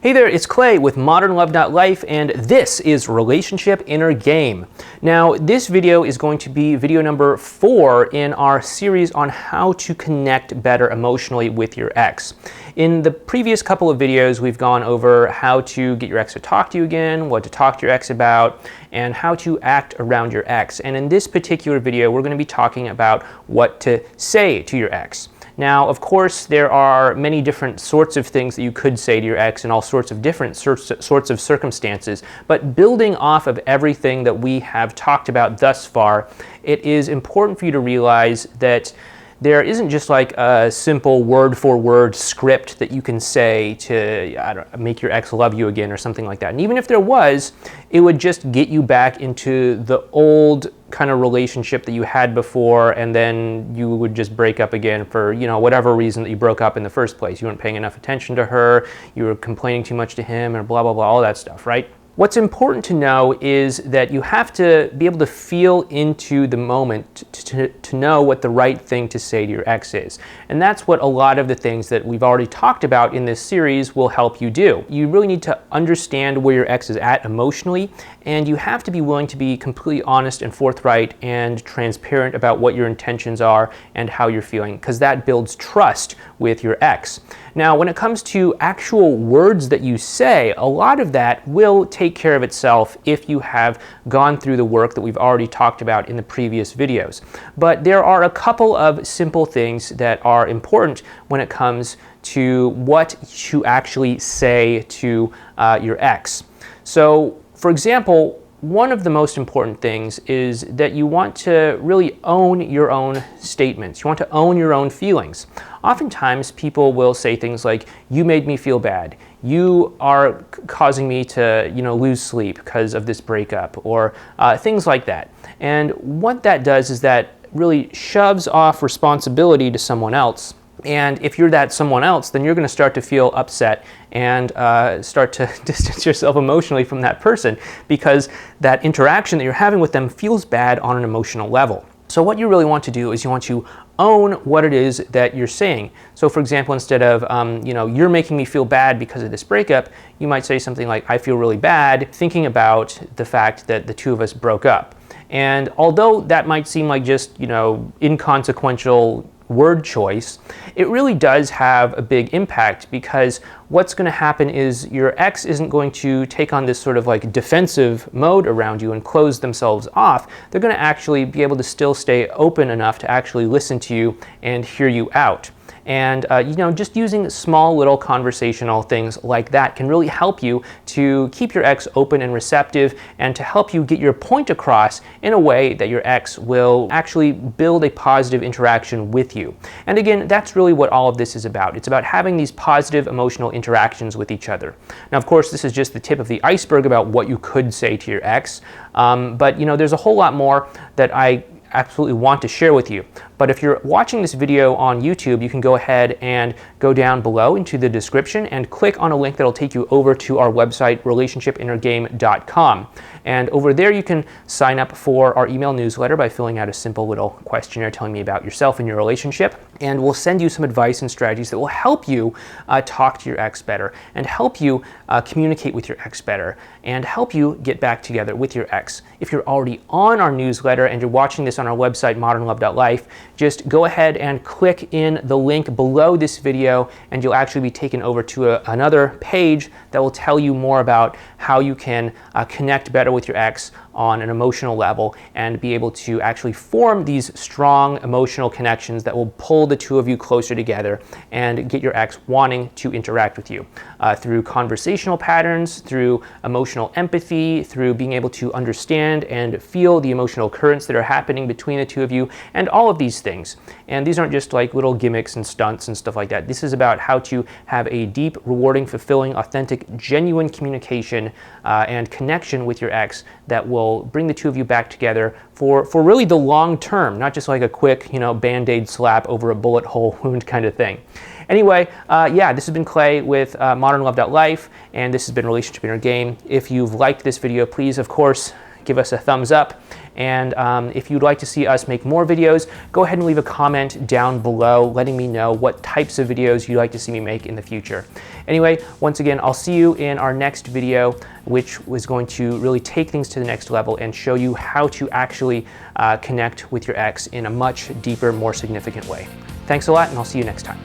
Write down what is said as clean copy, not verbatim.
Hey there, it's Clay with Modern Love Life, and this is Relationship Inner Game. Now, this video is going to be video number 4 in our series on how to connect better emotionally with your ex. In the previous couple of videos, we've gone over how to get your ex to talk to you again, what to talk to your ex about, and how to act around your ex. And in this particular video, we're going to be talking about what to say to your ex. Now, of course, there are many different sorts of things that you could say to your ex in all sorts of different sorts of circumstances, but building off of everything that we have talked about thus far, it is important for you to realize that there isn't just like a simple word-for-word script that you can say to make your ex love you again or something like that. And even if there was, it would just get you back into the old kind of relationship that you had before, and then you would just break up again for, whatever reason that you broke up in the first place. You weren't paying enough attention to her, you were complaining too much to him, or blah, blah, blah, all that stuff, right? What's important to know is that you have to be able to feel into the moment to know what the right thing to say to your ex is. And that's what a lot of the things that we've already talked about in this series will help you do. You really need to understand where your ex is at emotionally, and you have to be willing to be completely honest and forthright and transparent about what your intentions are and how you're feeling, because that builds trust with your ex. Now, when it comes to actual words that you say, a lot of that will take care of itself if you have gone through the work that we've already talked about in the previous videos. But there are a couple of simple things that are important when it comes to what to actually say to your ex. So, for example, one of the most important things is that you want to really own your own statements. You want to own your own feelings. Oftentimes, people will say things like, "You made me feel bad. You are causing me to, lose sleep because of this breakup," or things like that. And what that does is that really shoves off responsibility to someone else. And if you're that someone else, then you're going to start to feel upset and start to distance yourself emotionally from that person, because that interaction that you're having with them feels bad on an emotional level. So what you really want to do is you want to own what it is that you're saying. So for example, instead of, you're making me feel bad because of this breakup, you might say something like, "I feel really bad thinking about the fact that the two of us broke up." And although that might seem like just, inconsequential word choice, it really does have a big impact, because what's going to happen is your ex isn't going to take on this sort of like defensive mode around you and close themselves off. They're going to actually be able to still stay open enough to actually listen to you and hear you out. And just using small little conversational things like that can really help you to keep your ex open and receptive, and to help you get your point across in a way that your ex will actually build a positive interaction with you. And again, that's really what all of this is about. It's about having these positive emotional interactions with each other. Now, of course, this is just the tip of the iceberg about what you could say to your ex, but there's a whole lot more that I absolutely want to share with you. But if you're watching this video on YouTube, you can go ahead and go down below into the description and click on a link that'll take you over to our website, relationshipinnergame.com. And over there you can sign up for our email newsletter by filling out a simple little questionnaire telling me about yourself and your relationship. And we'll send you some advice and strategies that will help you talk to your ex better, and help you communicate with your ex better, and help you get back together with your ex. If you're already on our newsletter and you're watching this on our website, modernlove.life, just go ahead and click in the link below this video, and you'll actually be taken over to another page that will tell you more about how you can connect better with your ex on an emotional level, and be able to actually form these strong emotional connections that will pull the two of you closer together and get your ex wanting to interact with you through conversational patterns, through emotional empathy, through being able to understand and feel the emotional currents that are happening between the two of you, and all of these things. And these aren't just like little gimmicks and stunts and stuff like that. This is about how to have a deep, rewarding, fulfilling, authentic, genuine communication and connection with your ex that will bring the two of you back together for really the long term, not just like a quick, Band-Aid slap over a bullet hole wound kind of thing. Anyway, this has been Clay with Modern Love Life, and this has been Relationship Inner Game. If you've liked this video, please, of course, give us a thumbs up. And if you'd like to see us make more videos, go ahead and leave a comment down below letting me know what types of videos you'd like to see me make in the future. Anyway, once again, I'll see you in our next video, which was going to really take things to the next level and show you how to actually connect with your ex in a much deeper, more significant way. Thanks a lot, and I'll see you next time.